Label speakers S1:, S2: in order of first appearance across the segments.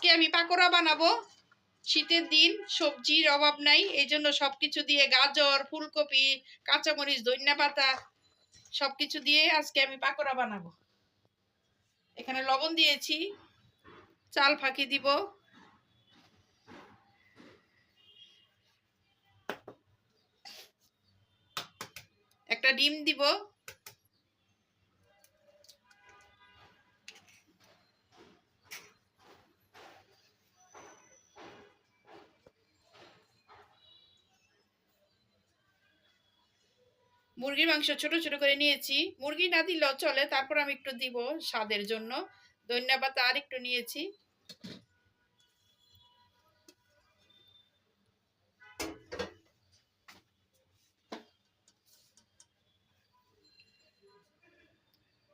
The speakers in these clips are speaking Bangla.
S1: আজকে আমি পাকোড়া বানাবো। শীতের দিন, সবজির অভাব নাই, এই জন্য সবকিছু দিয়ে গাজর, ফুলকপি, কাঁচামরিচ, ধনিয়াপাতা সবকিছু দিয়ে আজকে আমি পাকোড়া বানাবো। এখানে লবণ দিয়েছি, চাল ফাঁকি দিব, একটা ডিম দিব, মুরগির মাংস ছোট ছোট করে নিয়েছি, মুরগি না দিলেও চলে, তারপর আমি একটু দিব স্বাদের জন্য। ধনিয়াপাতা আর একটু নিয়েছি,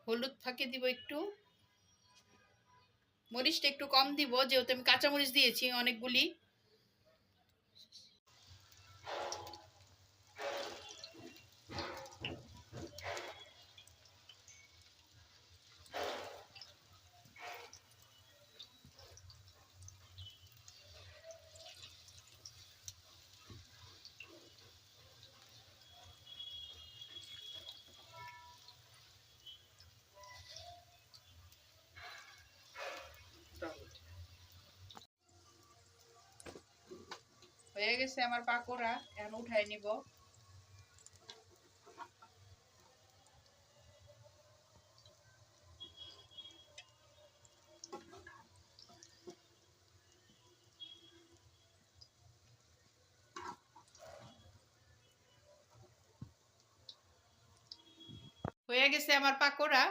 S1: হলুদ ফাঁকি দিব একটু, মরিচটা একটু কম দিব যেহেতু আমি কাঁচামরিচ দিয়েছি অনেকগুলি। হয়ে গেছে আমার পাকোড়া, এখন উঠাই নিব। হয়ে গেছে আমার পাকোড়া,